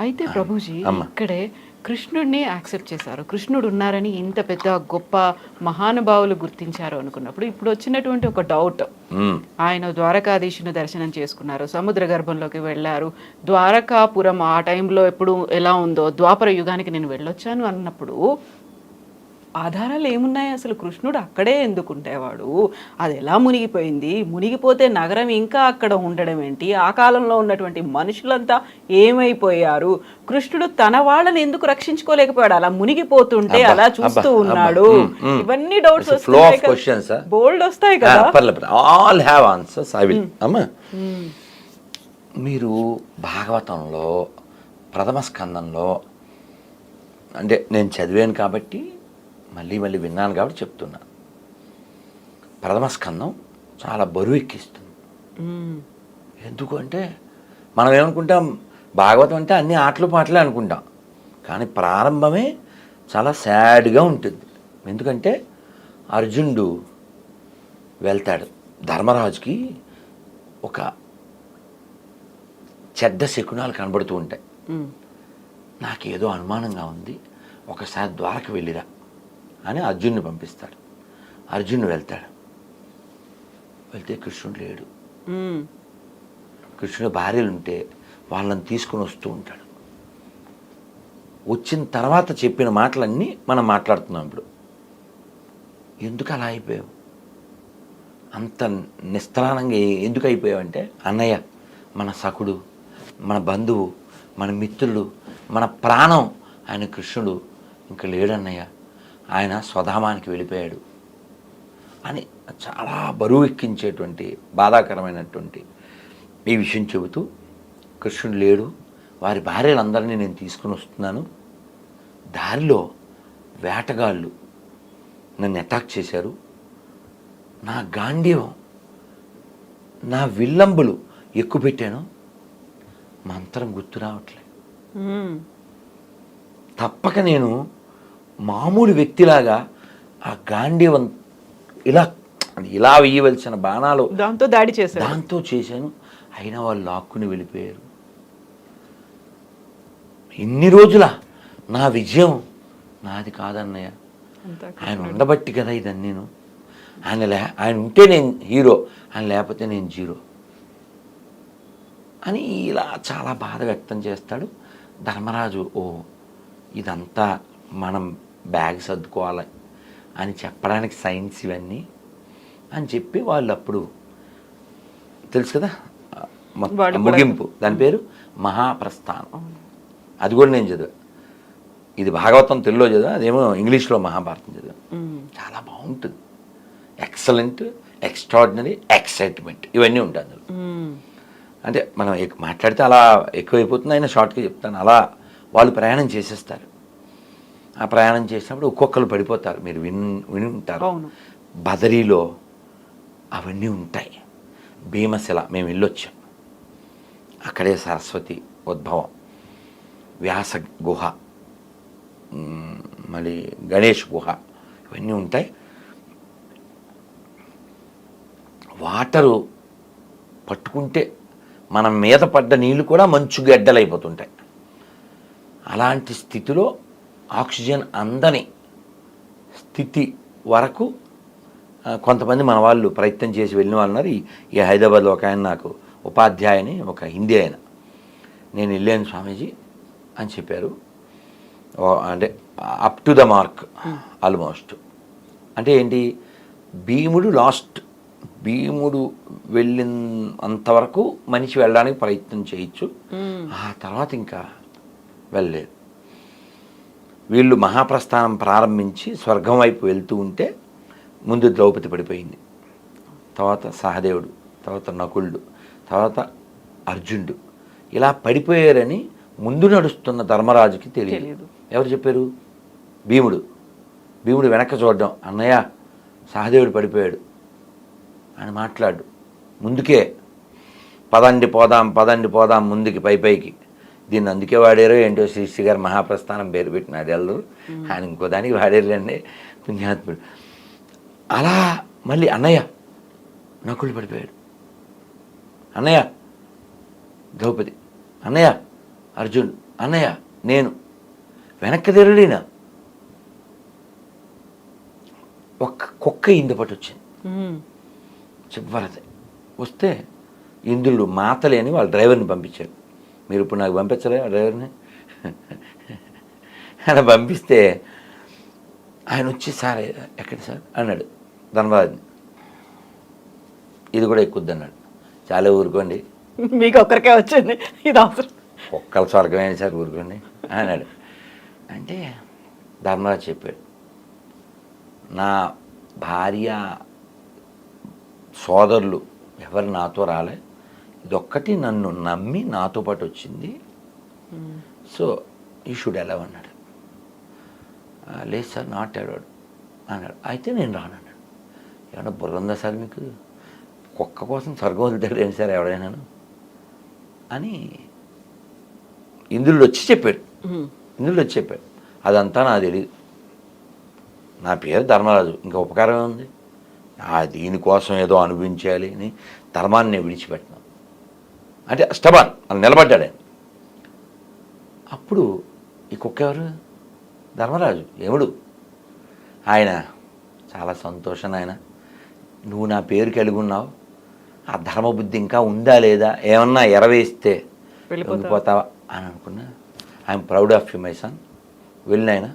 అయితే ప్రభుజీ అమ్మ ఇక్కడే కృష్ణుడిని యాక్సెప్ట్ చేశారు. కృష్ణుడు ఉన్నారని ఇంత పెద్ద గొప్ప మహానుభావులు గుర్తించారు అనుకున్నప్పుడు ఇప్పుడు వచ్చినటువంటి ఒక డౌట్, ఆయన ద్వారకాధీశుని దర్శనం చేసుకున్నారు, సముద్ర గర్భంలోకి వెళ్ళారు, ద్వారకాపురం ఆ టైంలో ఎప్పుడు ఎలా ఉందో ద్వాపర యుగానికి నేను వెళ్ళొచ్చాను అన్నప్పుడు ఆధారాలు ఏమున్నాయి? అసలు కృష్ణుడు అక్కడే ఎందుకు ఉండేవాడు? అది ఎలా మునిగిపోయింది? మునిగిపోతే నగరం ఇంకా అక్కడ ఉండడం ఏంటి? ఆ కాలంలో ఉన్నటువంటి మనుషులంతా ఏమైపోయారు? కృష్ణుడు తన వాళ్ళని ఎందుకు రక్షించుకోలేకపోయాడు? అలా మునిగిపోతుంటే అలా చూస్తూ ఉన్నాడు. ఇవన్నీ డౌట్స్ వస్తాయి, బోల్డ్ వస్తాయి కదా. All have answers. I will. అమ్మా, మీరు భాగవతంలో ప్రథమ స్కందంలో, అంటే నేను చదివాను కాబట్టి మళ్ళీ మళ్ళీ విన్నాను కాబట్టి చెప్తున్నా, ప్రథమ స్కందం చాలా బరువు ఎక్కిస్తుంది. ఎందుకు అంటే మనం ఏమనుకుంటాం, భాగవతం అంటే అన్ని ఆటలు పాటలే అనుకుంటాం, కానీ ప్రారంభమే చాలా సాడ్గా ఉంటుంది. ఎందుకంటే అర్జునుడు వెళ్తాడు, ధర్మరాజుకి ఒక చెడ్డ శకునాలు కనబడుతూ ఉంటాయి. నాకేదో అనుమానంగా ఉంది, ఒకసారి ద్వారక వెళ్ళిరా అని అర్జునుని పంపిస్తాడు. అర్జునుడు వెళ్తాడు, వెళ్తే కృష్ణుడు లేడు. కృష్ణుడు భార్యలు ఉంటే వాళ్ళని తీసుకుని వస్తూ ఉంటాడు. వచ్చిన తర్వాత చెప్పిన మాటలన్నీ మనం మాట్లాడుతున్నాం ఇప్పుడు. ఎందుకు అలా అయిపోయావు, అంత నిస్త్రాణంగా ఎందుకు అయిపోయావు అంటే, అన్నయ్య మన సఖుడు, మన బంధువు, మన మిత్రుడు, మన ప్రాణం ఆయన కృష్ణుడు ఇంకా లేడన్నయ్య, ఆయన స్వధామానికి వెళ్ళిపోయాడు అని చాలా బరువు ఎక్కించేటువంటి బాధాకరమైనటువంటి ఈ విషయం చెబుతూ, కృష్ణుడు లేడు, వారి భార్యలందరినీ నేను తీసుకుని వస్తున్నాను, దారిలో వేటగాళ్ళు నన్ను అటాక్ చేశారు, నా గాంధీవం నా విల్లంబులు ఎక్కుపెట్టాను, మంత్రం గుర్తు రావట్లే, తప్పక నేను మామూలు వ్యక్తిలాగా ఆ గాంధీవం ఇలా వేయవలసిన బాణాలు దాంతో దాడి చేశాను, దాంతో చేశాను, అయినా వాళ్ళు లాక్కుని వెళ్ళిపోయారు. ఇన్ని రోజుల నా విజయం నాది కాదన్నయ్య, ఆయన ఉండబట్టి కదా ఇదని, నేను ఆయన ఉంటే నేను హీరో, ఆయన లేకపోతే నేను జీరో అని ఇలా చాలా బాధ వ్యక్తం చేస్తాడు. ధర్మరాజు ఓ ఇదంతా మనం బ్యాగ్ సర్దుకోవాలి అని చెప్పడానికి సైన్స్ ఇవన్నీ అని చెప్పి వాళ్ళు అప్పుడు తెలుసు కదా ముగింపు, దాని పేరు మహాప్రస్థానం. అది కూడా నేను చదివా, ఇది భాగవతం తెలుగులో చదివా, అదేమో ఇంగ్లీష్లో మహాభారతం చదివా. చాలా బాగుంటుంది, ఎక్సలెంట్, ఎక్స్ట్రాడినరీ, ఎక్సైట్మెంట్ ఇవన్నీ ఉంటాయి అందులో. అంటే మనం మాట్లాడితే అలా ఎక్కువైపోతుంది, అయినా షార్ట్గా చెప్తాను. అలా వాళ్ళు ప్రయాణం చేసేస్తారు. ఆ ప్రయాణం చేసినప్పుడు ఒక్కొక్కరు పడిపోతారు, మీరు విని ఉంటారు. బదరీలో అవన్నీ ఉంటాయి. భీమశిల మేము వెళ్ళొచ్చాం, అక్కడే సరస్వతి ఉద్భవం, వ్యాస గుహ, మళ్ళీ గణేష్ గుహ, ఇవన్నీ ఉంటాయి. వాటరు పట్టుకుంటే మనం మీద పడ్డ నీళ్ళు కూడా మంచు గడ్డలైపోతుంటాయి. అలాంటి స్థితిలో ఆక్సిజన్ అందని స్థితి వరకు కొంతమంది మన వాళ్ళు ప్రయత్నం చేసి వెళ్ళిన వాళ్ళు ఉన్నారు. ఈ హైదరాబాద్లో ఒక ఆయన నాకు ఉపాధ్యాయుని, ఒక హిందీ ఆయన, నేను వెళ్ళాను స్వామీజీ అని చెప్పారు. అంటే up to the mark almost. అంటే ఏంటి, భీముడు వెళ్ళిన అంతవరకు మనిషి వెళ్ళడానికి ప్రయత్నం చేయొచ్చు, ఆ తర్వాత ఇంకా వెళ్ళలేదు. వీళ్ళు మహాప్రస్థానం ప్రారంభించి స్వర్గం వైపు వెళ్తూ ఉంటే ముందు ద్రౌపది పడిపోయింది, తర్వాత సహదేవుడు, తర్వాత నకులుడు, తర్వాత అర్జునుడు ఇలా పడిపోయారని ముందు నడుస్తున్న ధర్మరాజుకి తెలియదు. ఎవరు చెప్పారు? భీముడు వెనక్కి చూడడం, అన్నయ్య సహదేవుడు పడిపోయాడు అని మాట్లాడు, ముందుకే పదండి పోదాం ముందుకి పైకి. దీన్ని అందుకే వాడారో ఏంటో శ్రీశ్రీ గారు మహాప్రస్థానం పేరు పెట్టినాడు ఎల్లరు, ఆయన ఇంకో దానికి వాడారులేండి పుణ్యాత్ముడు. అలా మళ్ళీ అన్నయ్య నకులు పడిపోయాడు, అన్నయ్య ద్రౌపది, అన్నయ్య అర్జున్ అన్నయ్య నేను వెనక్కి తిరగడినా ఒక్క కుక్క ఇందు పట్టు వచ్చింది చివరిది వస్తే ఇంద్రుడు మాతలే అని వాళ్ళ డ్రైవర్ని పంపించాడు. మీరు ఇప్పుడు నాకు పంపించలే ఆ డ్రైవర్ని అలా పంపిస్తే ఆయన వచ్చి సార్ ఎక్కడ సార్ అన్నాడు ధన్యవాద్ని. ఇది కూడా ఎక్కుద్ది అన్నాడు. చాలా ఊరుకోండి, మీకు ఒక్కరికే వచ్చింది, ఇది అవసరం. ఒక్కల స్వర్గమైన సార్ ఊరుకోండి అన్నాడు. అంటే ధర్మరాజు చెప్పాడు, నా భార్య సోదరులు ఎవరు నాతో రాలే, ఇదొక్కటి నన్ను నమ్మి నాతో పాటు వచ్చింది, సో యూ షుడ్ అలవ్ అన్నాడు. లేదు సార్ నాట్ అలౌడ్ అన్నాడు. అయితే నేను రానన్నాడు. ఏమన్నా బుర్ర ఉందా సార్ మీకు? కుక్క కోసం స్వర్గం వదులుతాడు ఏంటి సార్ ఎవడైనాను అని ఇంద్రుడు వచ్చి చెప్పాడు. ఇంద్రుడు వచ్చి చెప్పాడు, అదంతా నాకు తెలియదు, నా పేరు ధర్మరాజు, ఇంకా ఉపకారం ఉంది, దీనికోసం ఏదో అనుభవించాలి అని ధర్మాన్ని నేను విడిచిపెట్టినాను అంటే స్టబాన్ అని నిలబడ్డాడు ఆయన. అప్పుడు ఈ కుక్క ఎవరు? ధర్మరాజు యముడు. ఆయన చాలా సంతోషం, ఆయన నువ్వు నా పేరు కలిగి ఉన్నావు, ఆ ధర్మబుద్ధి ఇంకా ఉందా లేదా, ఏమన్నా ఎరవేస్తే వెళ్ళిపోతావా అని అనుకున్నా. I'm proud of you my son, వెళ్ళినాయన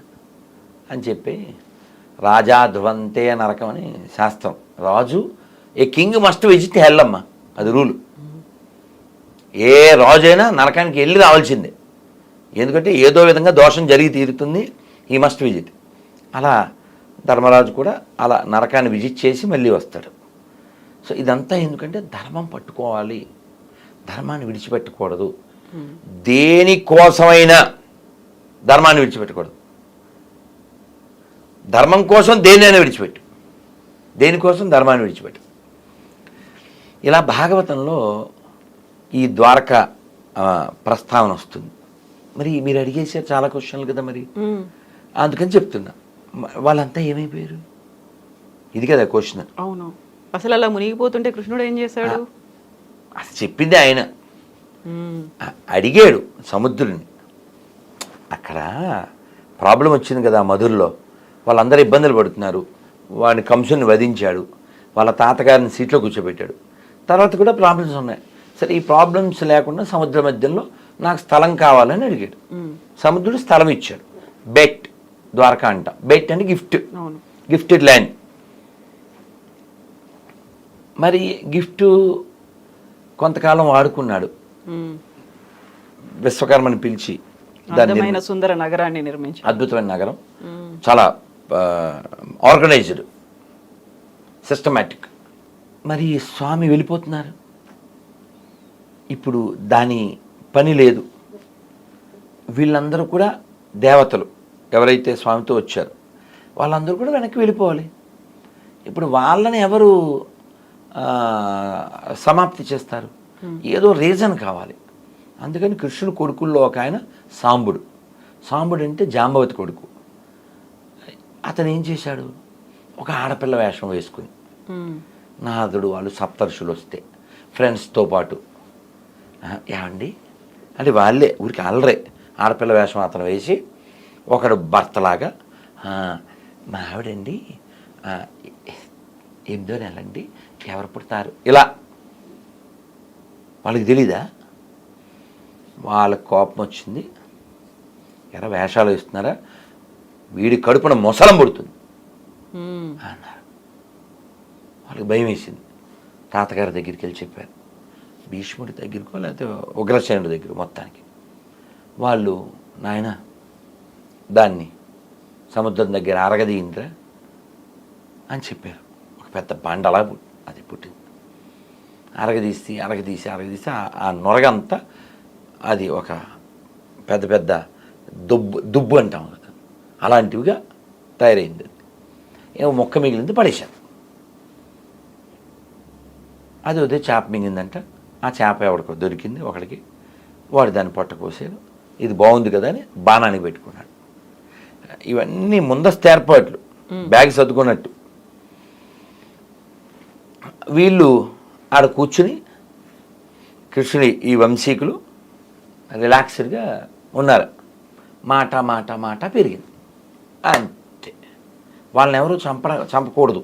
అని చెప్పి రాజా ధ్రువంతే నరకం అని శాస్త్రం. రాజు a king must visit hell అమ్మ, అది రూలు. ఏ రాజు అయినా నరకానికి వెళ్ళి రావాల్సిందే, ఎందుకంటే ఏదో విధంగా దోషం జరిగి తీరుతుంది, ఈ మస్ట్ విజిట్. అలా ధర్మరాజు కూడా అలా నరకాన్ని విజిట్ చేసి మళ్ళీ వస్తాడు. సో ఇదంతా ఎందుకంటే ధర్మం పట్టుకోవాలి, ధర్మాన్ని విడిచిపెట్టకూడదు, దేనికోసమైనా ధర్మాన్ని విడిచిపెట్టకూడదు. ధర్మం కోసం దేన్నైనా విడిచిపెట్టు, దేనికోసం ధర్మాన్ని విడిచిపెట్టు. ఇలా భాగవతంలో ఈ ద్వారక ప్రస్తావన వస్తుంది. మరి మీరు అడిగేసారు చాలా క్వశ్చన్లు కదా, మరి అందుకని చెప్తున్నా, వాళ్ళంతా ఏమైపోయారు? ఇది కదా క్వశ్చన్. అవును, అసలు అలా మునిగిపోతుంటే కృష్ణుడు ఏం చేశాడు? అసలు చెప్పింది ఆయన, అడిగాడు సముద్రుడిని. అక్కడ ప్రాబ్లం వచ్చింది కదా మధురలో, వాళ్ళందరూ ఇబ్బందులు పడుతున్నారు, వాడిని కంసుని వధించాడు, వాళ్ళ తాతగారిని సీట్లో కూర్చోబెట్టాడు. తర్వాత కూడా ప్రాబ్లమ్స్ ఉన్నాయి. సరే ఈ ప్రాబ్లమ్స్ లేకుండా సముద్ర మధ్యలో నాకు స్థలం కావాలని అడిగాడు. సముద్రుడు స్థలం ఇచ్చాడు, బెట్ ద్వారకా అంట. బెట్ అంటే గిఫ్ట్, గిఫ్టెడ్ ల్యాండ్. మరి గిఫ్ట్ కొంతకాలం వాడుకున్నాడు, విశ్వకర్మని పిలిచి అద్భుతమైన సుందర నగరాన్ని నిర్మించి, అద్భుతమైన నగరం, చాలా ఆర్గనైజ్డ్, సిస్టమాటిక్. మరి స్వామి వెళ్ళిపోతున్నారు, ఇప్పుడు దాని పని లేదు. వీళ్ళందరూ కూడా దేవతలు ఎవరైతే స్వామితో వచ్చారో వాళ్ళందరూ కూడా వెనక్కి వెళ్ళిపోవాలి. ఇప్పుడు వాళ్ళని ఎవరు సమాప్తి చేస్తారు? ఏదో రీజన్ కావాలి. అందుకని కృష్ణుడు కొడుకుల్లో ఒక ఆయన సాంబుడు. సాంబుడు అంటే జాంబవతి కొడుకు. అతను ఏం చేశాడు? ఒక ఆడపిల్ల వేషం వేసుకుని, నారదుడు వాళ్ళు సప్తర్షులు వస్తే ఫ్రెండ్స్తో పాటు, ఏమండి అంటే వాళ్ళే ఊరికి అల్లరే ఆడపిల్ల వేషం అతను వేసి, ఒకడు భర్తలాగా, మా ఆవిడండి 8వ నెలండి, ఎవరు పుడతారు, ఇలా. వాళ్ళకి తెలీదా? వాళ్ళకి కోపం వచ్చింది, ఎరా వేషాలు వేస్తున్నారా, వీడి కడుపున మొసలం పుడుతుంది అన్నారు. వాళ్ళకి భయం వేసింది. తాతగారి దగ్గరికి వెళ్ళి చెప్పారు, భీష్ముడి దగ్గరకో లేకపోతే ఉగ్రసేనుడి దగ్గర. మొత్తానికి వాళ్ళు, నాయన దాన్ని సముద్రం దగ్గర అరగదీయిందిరా అని చెప్పారు. ఒక పెద్ద బండలా అది పుట్టింది. అరగదీసి అరగదీసి అరగదీసి ఆ నొరగంతా అది ఒక పెద్ద పెద్ద దుబ్బు అంటాం కదా, అలాంటివిగా తయారైంది. అది ఏమో మొక్క మిగిలింది, పడేశారు. అది ఉదయం చేప మింగిందంట. ఆ చేప ఎవడికో దొరికింది ఒకడికి, వాడు దాన్ని పొట్ట కోసాడు. ఇది బాగుంది కదా అని బాణానికి పెట్టుకున్నాడు. ఇవన్నీ ముందస్తు ఏర్పాట్లు, బ్యాగ్ సర్దుకున్నట్టు. వీళ్ళు ఆడ కూర్చుని కృష్ణుడి ఈ వంశీకులు రిలాక్స్డ్గా ఉన్నారు. మాట మాట మాట పెరిగింది అంతే. వాళ్ళని ఎవరు చంపకూడదు,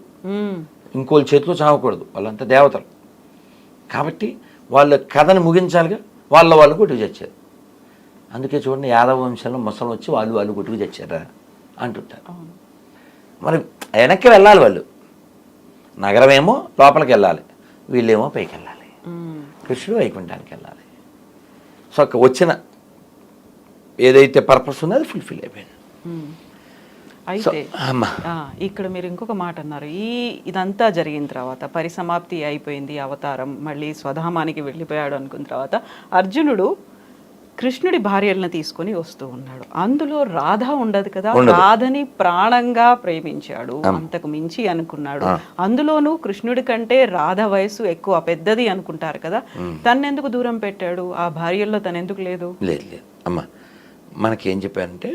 ఇంకోళ్ళ చేతిలో చావకూడదు, వాళ్ళంతా దేవతలు కాబట్టి వాళ్ళ కథని ముగించాలిగా. వాళ్ళు కొట్టుకు చచ్చారు. అందుకే చూడండి, యాదవ వంశంలో ముసలు వచ్చి వాళ్ళు కొట్టుకు చచ్చారా అంటుంటారు. మరి వెనక్కి వెళ్ళాలి వాళ్ళు, నగరమేమో లోపలికి వెళ్ళాలి, వీళ్ళేమో పైకి వెళ్ళాలి, కృష్ణుడు వైకుంఠానికి వెళ్ళాలి. సో వచ్చిన ఏదైతే పర్పస్ ఉందో అది ఫుల్ఫిల్ అయిపోయింది. అయితే ఇక్కడ మీరు ఇంకొక మాట అన్నారు, ఇదంతా జరిగిన తర్వాత పరిసమాప్తి అయిపోయింది, అవతారం మళ్ళీ స్వధామానికి వెళ్ళిపోయాడు అనుకున్న తర్వాత అర్జునుడు కృష్ణుడి భార్యలను తీసుకొని వస్తూ ఉన్నాడు. అందులో రాధ ఉండదు కదా, రాధని ప్రాణంగా ప్రేమించాడు, అంతకు మించి అనుకున్నాడు. అందులోనూ కృష్ణుడి కంటే రాధ వయసు ఎక్కువ, పెద్దది అనుకుంటారు కదా, తన్నెందుకు దూరం పెట్టాడు? ఆ భార్యల్లో తనెందుకు లేదు? లేదు అమ్మా, మనకేం చెప్పారంటే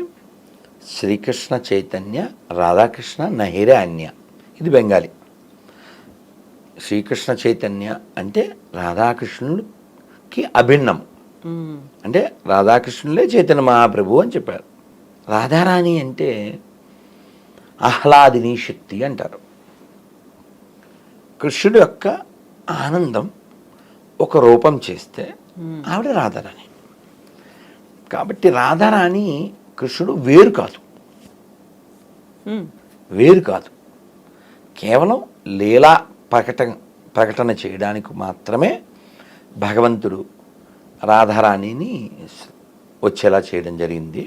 శ్రీకృష్ణ చైతన్య రాధాకృష్ణ నహిరే అన్య, ఇది బెంగాలీ. శ్రీకృష్ణ చైతన్య అంటే రాధాకృష్ణుడికి అభిన్నం, అంటే రాధాకృష్ణులే చైతన్య మహాప్రభు అని చెప్పారు. రాధారాణి అంటే ఆహ్లాదిని శక్తి అంటారు. కృష్ణుడు యొక్క ఆనందం ఒక రూపం చేస్తే ఆవిడ రాధారాణి. కాబట్టి రాధారాణి కృష్ణుడు వేరు కాదు, కేవలం లీలా ప్రకటన చేయడానికి మాత్రమే భగవంతుడు రాధారాణిని వచ్చేలా చేయడం జరిగింది.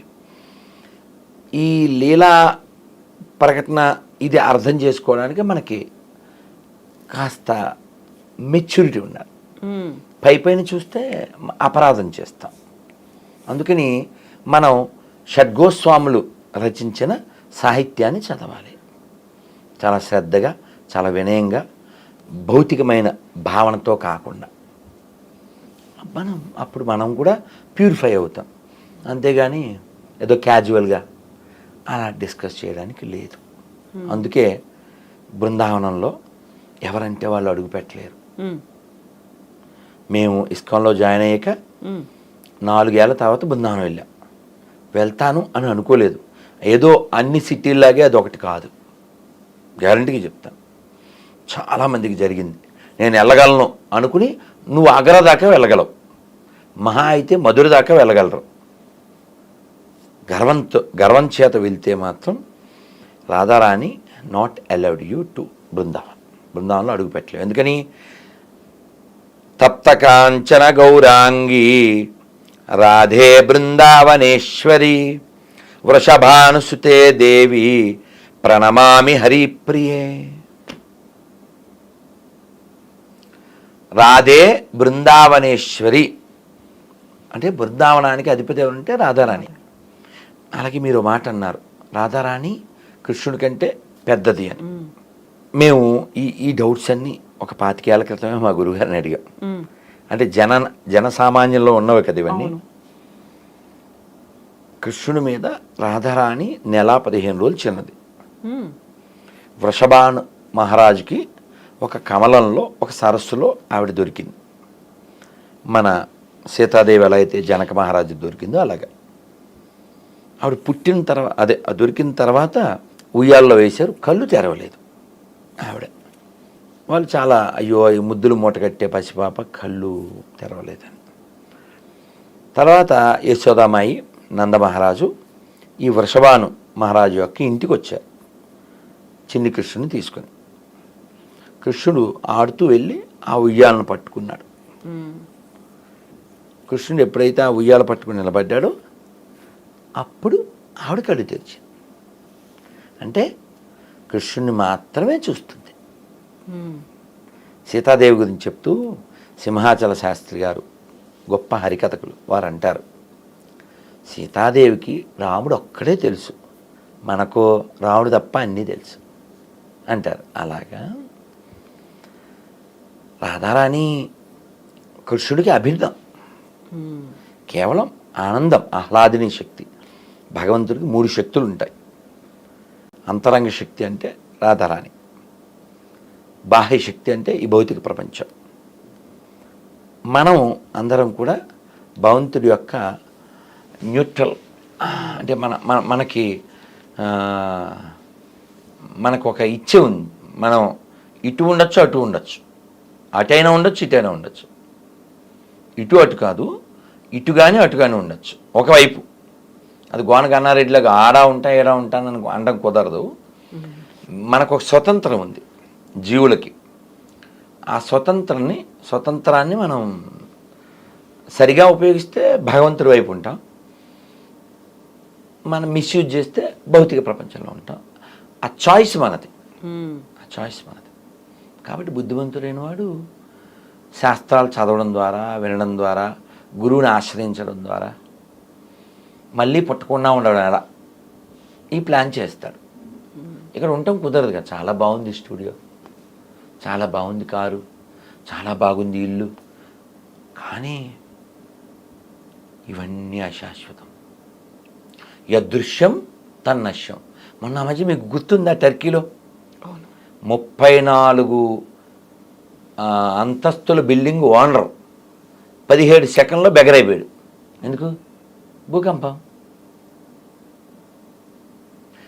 ఈ లీలా ప్రకటన ఇది అర్థం చేసుకోవడానికి మనకి కాస్త మెచ్యూరిటీ ఉండాలి. పైపైన చూస్తే అపరాధం చేస్తాం. అందుకని మనం షడ్గోస్వాములు రచించిన సాహిత్యాన్ని చదవాలి, చాలా శ్రద్ధగా, చాలా వినయంగా, భౌతికమైన భావనతో కాకుండా. అప్పుడు మనం కూడా ప్యూరిఫై అవుతాం. అంతేగాని ఏదో క్యాజువల్గా అలా డిస్కస్ చేయడానికి లేదు. అందుకే బృందావనంలో ఎవరంటే వాళ్ళు అడుగు పెట్టలేరు. మేము ఇస్కాన్లో జాయిన్ అయ్యాక 4 ఏళ్ల తర్వాత బృందావనం వెళ్తాను అని అనుకోలేదు. ఏదో అన్ని సిటీల్లాగే అదొకటి కాదు, గ్యారంటీగా చెప్తాను. చాలామందికి జరిగింది. నేను వెళ్ళగలను అనుకుని నువ్వు ఆగ్రా దాకా వెళ్ళగలవు, మహా అయితే మధుర దాకా వెళ్ళగలరు. గర్వం చేత వెళ్తే మాత్రం Radharani not allowed you to బృందావనంలో అడుగు పెట్టలేవు. ఎందుకని తప్త కాంచన గౌరాంగి రాధే బృందావనేశ్వరి వృషభానుసుతే దేవి ప్రణమామి హరిప్రియే. రాధే బృందావనేశ్వరి అంటే బృందావనానికి అధిపతి ఎవరంటే రాధారాణి. అలాగే మీరు మాట అన్నారు, రాధారాణి కృష్ణుడి కంటే పెద్దది అని. మేము ఈ డౌట్స్ అన్నీ ఒక 25 ఏళ్ల క్రితమే మా గురువుగారిని అడిగాం. అంటే జనసామాన్యంలో ఉన్నవి కదా ఇవన్నీ. కృష్ణుడి మీద రాధారాణి నెల 15 రోజులు చిన్నది. వృషభాను మహారాజుకి ఒక కమలంలో ఒక సరస్సులో ఆవిడ దొరికింది. మన సీతాదేవి ఎలా అయితే జనక మహారాజు దొరికిందో అలాగా ఆవిడ పుట్టిన తర్వాత దొరికిన తర్వాత ఉయ్యాల్లో వేశారు, కళ్ళు తెరవలేదు ఆవిడ. వాళ్ళు చాలా అయ్యో ఈ ముద్దులు మూటగట్టే పసిపాప కళ్ళు తెరవలేదని. తర్వాత యశోదామాయి నందమహారాజు ఈ వృషభాను మహారాజు యొక్క ఇంటికి వచ్చారు చిన్ని కృష్ణుని తీసుకొని. కృష్ణుడు ఆడుతూ వెళ్ళి ఆ ఉయ్యాలను పట్టుకున్నాడు. కృష్ణుడు ఎప్పుడైతే ఆ ఉయ్యాల పట్టుకుని నిలబడ్డాడో అప్పుడు ఆవిడ కళ్ళు తెరిచింది. అంటే కృష్ణుడిని మాత్రమే చూస్తుంది. సీతాదేవి గురించి చెప్తూ సింహాచల శాస్త్రి గారు గొప్ప హరికథకులు వారు అంటారు, సీతాదేవికి రాముడు ఒక్కడే తెలుసు, మనకు రాముడు తప్ప అన్నీ తెలుసు అంటారు. అలాగా రాధారాణి కృష్ణుడికి అభిన్నం, కేవలం ఆనందం, ఆహ్లాదిని శక్తి. భగవంతుడికి 3 శక్తులు ఉంటాయి. అంతరంగ శక్తి అంటే రాధారాణి, బాహ్య శక్తి అంటే ఈ భౌతిక ప్రపంచం. మనం అందరం కూడా భగవంతుడి యొక్క న్యూట్రల్, అంటే మనకి మనకు ఒక ఇచ్చే ఉంది. మనం ఇటు ఉండొచ్చు, అటు ఉండొచ్చు, అటైనా ఉండొచ్చు, ఇటైనా ఉండొచ్చు. ఇటు అటు కాదు, ఇటు కానీ అటు కానీ ఉండొచ్చు ఒకవైపు. అది గోన గన్నారెడ్డిలాగా ఆడా ఉంటా ఏడా ఉంటానని అనడం కుదరదు. మనకు ఒక స్వతంత్రం ఉంది జీవులకి. ఆ స్వతంత్రాన్ని మనం సరిగా ఉపయోగిస్తే భగవంతుడి వైపు ఉంటాం, మనం మిస్యూజ్ చేస్తే భౌతిక ప్రపంచంలో ఉంటాం. ఆ చాయిస్ మనది. కాబట్టి బుద్ధిమంతుడైన వాడు శాస్త్రాలు చదవడం ద్వారా, వినడం ద్వారా, గురువుని ఆశ్రయించడం ద్వారా, మళ్ళీ పుట్టకుండా ఉండడం ఎలా ఈ ప్లాన్ చేస్తాడు. ఇక్కడ ఉండటం కుదరదు కదా. చాలా బాగుంది స్టూడియో, చాలా బాగుంది కారు, చాలా బాగుంది ఇల్లు, కానీ ఇవన్నీ అశాశ్వతం. యదృశ్యం తన్నశ్యం. మొన్న మధ్య మీకు గుర్తుందా, టర్కీలో 34 అంతస్తుల బిల్డింగ్ ఓనర్ 17 సెకండ్లో బెగరైపోయాడు. ఎందుకు? భూకంపం.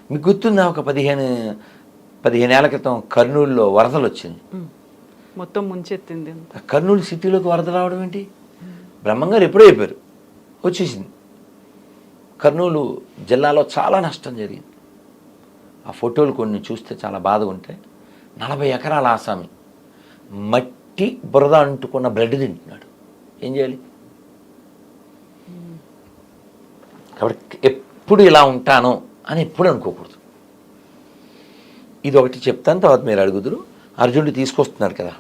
మీకు గుర్తుందా, ఒక 15 ఏళ్ల క్రితం కర్నూలులో వరదలు వచ్చింది, మొత్తం ముంచెత్తింది. కర్నూలు సిటీలోకి వరద రావడం ఏంటి? బ్రహ్మంగారు ఎప్పుడో అయిపోయారు, వచ్చేసింది. కర్నూలు జిల్లాలో చాలా నష్టం జరిగింది. ఆ ఫోటోలు కొన్ని చూస్తే చాలా బాధగా ఉంటాయి. 40 ఎకరాల ఆసామి మట్టి బురద అంటుకున్న బ్లడ్ తింటున్నాడు. ఏం చేయాలి? కాబట్టి ఎప్పుడు ఇలా ఉంటాను అని ఎప్పుడు అనుకోకూడదు. ఇది ఒకటి చెప్తాను, తర్వాత మీరు అడుగుదురు. అర్జునుడు తీసుకొస్తున్నాడు కదా,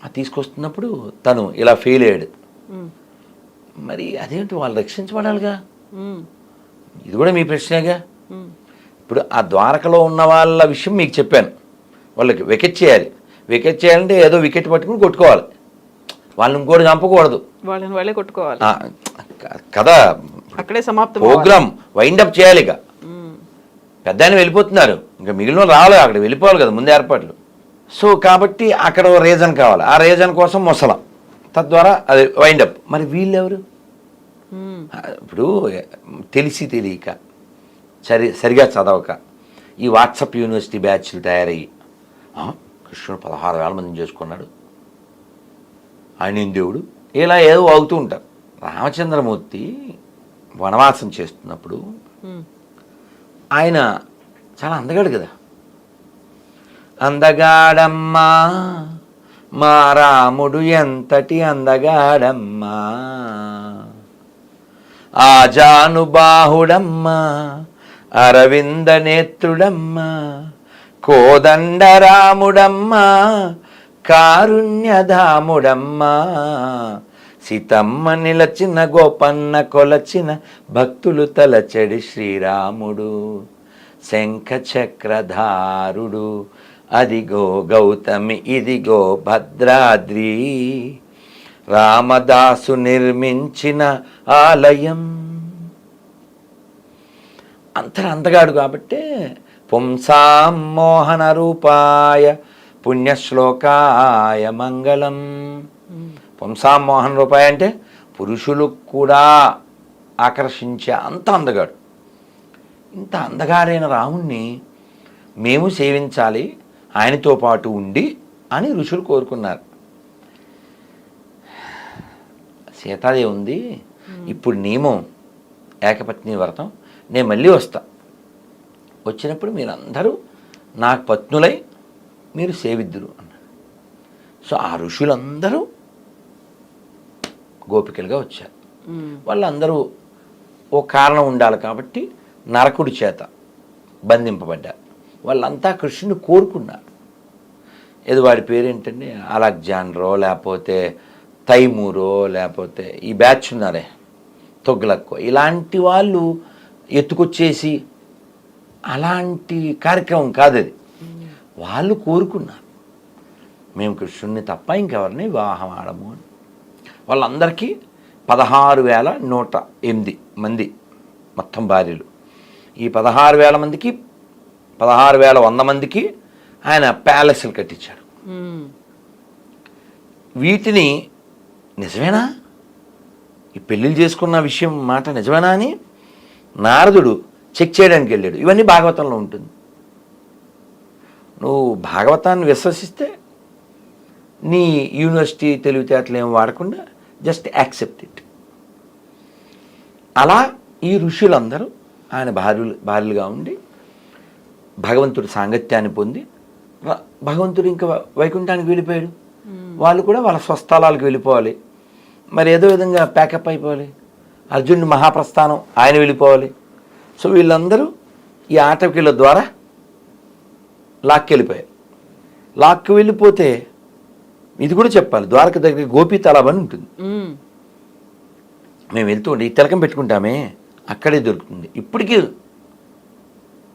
ఆ తీసుకొస్తున్నప్పుడు తను ఇలా ఫెయిల్ అయ్యాడు. మరి అదేంటి, వాళ్ళు రక్షించబడాలిగా. ఇది కూడా మీ ప్రశ్నేగా. ఇప్పుడు ఆ ద్వారకలో ఉన్న వాళ్ళ విషయం మీకు చెప్పాను. వాళ్ళకి వికెట్ చేయాలి. వికెట్ చేయాలంటే ఏదో వికెట్ పట్టుకుని కొట్టుకోవాలి, వాళ్ళని ఇంకోటి చంపకూడదు, వాళ్ళని వాళ్ళే కొట్టుకోవాలి కదా. అక్కడే సమాప్తం. ప్రోగ్రామ్ వైండప్ చేయాలి. ఇక పెద్ద ఆయన వెళ్ళిపోతున్నారు, ఇంకా మిగిలిన రావాలి, అక్కడ వెళ్ళిపోవాలి కదా, ముందు ఏర్పాట్లు. సో కాబట్టి అక్కడ రీజన్ కావాలి, ఆ రీజన్ కోసం మొసలం, తద్వారా అది వైండప్. మరి వీళ్ళెవరు? ఇప్పుడు తెలిసి తెలియక, సరిగా చదవక, ఈ వాట్సాప్ యూనివర్సిటీ బ్యాచ్లు తయారయ్యి కృష్ణుడు 16,000 మందిని చేసుకున్నాడు, ఆయన దేవుడు, ఇలా ఏదో అవుతూ ఉంటారు. రామచంద్రమూర్తి వనవాసం చేస్తున్నప్పుడు ఆయన చాలా అందగాడు కదా. అందగాడమ్మా మా రాముడు ఎంతటి అందగాడమ్మా, ఆజానుబాహుడమ్మా అరవింద నేత్రుడమ్మా, కోదండరాముడమ్మా కారుణ్యధాముడమ్మా, సీతమ్మ నిలచిన గోపన్న కొలచిన భక్తులు తలచడి శ్రీరాముడు, శంఖ చక్రధారుడు, అదిగో గౌతమి ఇదిగో భద్రాద్రి, రామదాసు నిర్మించిన ఆలయం. అంతగాడు కాబట్టే పుంసాం మోహన రూపాయ పుణ్యశ్లోకాయ మంగళం. పుంసాం మోహన రూపాయ అంటే పురుషులు కూడా ఆకర్షించే అంత అందగాడు. ఇంత అందగాడైన రాముణ్ణి మేము సేవించాలి, ఆయనతో పాటు ఉండి అని ఋషులు కోరుకున్నారు. సీతాదేవి ఉంది, ఇప్పుడు నియమం ఏకపత్ని వ్రతం, నేను మళ్ళీ వస్తా, వచ్చినప్పుడు మీరందరూ నాకు పత్నులై మీరు సేవిద్దురు అన్నారు. సో ఆ ఋషులందరూ గోపికలుగా వచ్చారు. వాళ్ళందరూ ఓ కారణం ఉండాలి కాబట్టి నరకుడి చేత బంధింపబడ్డారు. వాళ్ళంతా కృష్ణుని కోరుకున్నారు. ఏదో వాడి పేరేంటండి, అలెగ్జాండరో లేకపోతే తైమూరో లేకపోతే ఈ బ్యాచ్ ఉన్నారే తొగ్లక్కో, ఇలాంటి వాళ్ళు ఎత్తుకొచ్చేసి అలాంటి కార్యక్రమం కాదు అది. వాళ్ళు కోరుకున్నారు మేము కృష్ణుడిని తప్ప ఇంకెవరిని వివాహం ఆడము అని. వాళ్ళందరికీ 16,108 మంది మొత్తం భార్యలు. ఈ 16,000 మందికి 16,100 మందికి ఆయన ప్యాలెస్లు కట్టించాడు. వీటిని నిజమేనా ఈ పెళ్ళిళ్ళు చేసుకున్న విషయం మాట నిజమేనా అని నారదుడు చెక్ చేయడానికి వెళ్ళాడు. ఇవన్నీ భాగవతంలో ఉంటుంది. నువ్వు భాగవతాన్ని విశ్వసిస్తే నీ యూనివర్సిటీ తెలివితేటలు ఏం వాడకుండా జస్ట్ యాక్సెప్ట్ ఇట్. అలా ఈ ఋషులందరూ ఆయన భార్యలుగా ఉండి భగవంతుడి సాంగత్యాన్ని పొంది భగవంతుడు ఇంకా వైకుంఠానికి వెళ్ళిపోయాడు. వాళ్ళు కూడా వాళ్ళ స్వస్థలాలకు వెళ్ళిపోవాలి. మరి ఏదో విధంగా ప్యాకప్ అయిపోవాలి. అర్జునుడి మహాప్రస్థానం ఆయన వెళ్ళిపోవాలి. సో వీళ్ళందరూ ఈ ఆటవికుల ద్వారా లాక్కెళ్ళిపోయారు. లాక్కి వెళ్ళిపోతే ఇది కూడా చెప్పాలి, ద్వారక దగ్గర గోపీ తలాబ్ అని ఉంటుంది. మేము వెళ్తూ ఉండే ఈ తిలకం పెట్టుకుంటామే అక్కడే దొరుకుతుంది. ఇప్పటికీ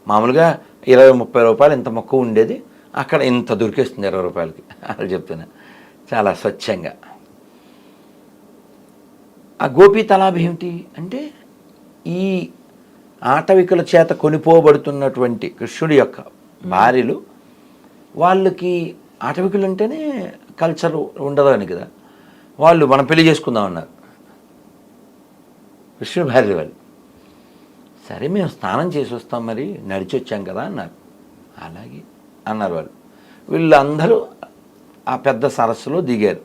మామూలుగా 20-30 రూపాయలు ఇంత మొక్క ఉండేది, అక్కడ ఇంత దొరికేస్తుంది 20 రూపాయలకి. అలా చెప్తున్నా, చాలా స్వచ్ఛంగా. ఆ గోపీ తలాబ్ ఏమిటి అంటే ఈ ఆటవికుల చేత కొనిపోబడుతున్నటువంటి కృష్ణుడి యొక్క భార్యలు, వాళ్ళకి ఆటవికులు అంటేనే కల్చర్ ఉండదు అని కదా, వాళ్ళు మనం పెళ్లి చేసుకుందాం అన్నారు కృష్ణుడి భార్య వాళ్ళు. సరే మేము స్నానం చేసి వస్తాం, మరి నడిచి వచ్చాం కదా అన్నారు. అలాగే అన్నారు వాళ్ళు. వీళ్ళందరూ ఆ పెద్ద సరస్సులో దిగారు.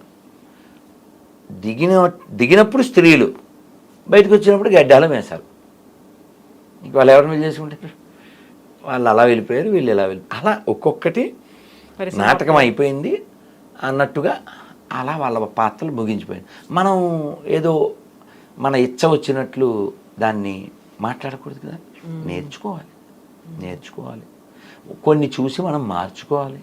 దిగినప్పుడు స్త్రీలు, బయటకు వచ్చినప్పుడు గడ్డాలు వేశారు. ఇంక వాళ్ళు ఎవరిని పెళ్లి చేసుకుంటారు? వాళ్ళు అలా వెళ్ళిపోయారు, వీళ్ళు ఎలా వెళ్ళిపోయారు. అలా ఒక్కొక్కటి నాటకం అయిపోయింది అన్నట్టుగా అలా వాళ్ళ పాత్రలు ముగించిపోయింది. మనం ఏదో మన ఇచ్చ వచ్చినట్లు దాన్ని మాట్లాడకూడదు కదా. నేర్చుకోవాలి. కొన్ని చూసి మనం మార్చుకోవాలి.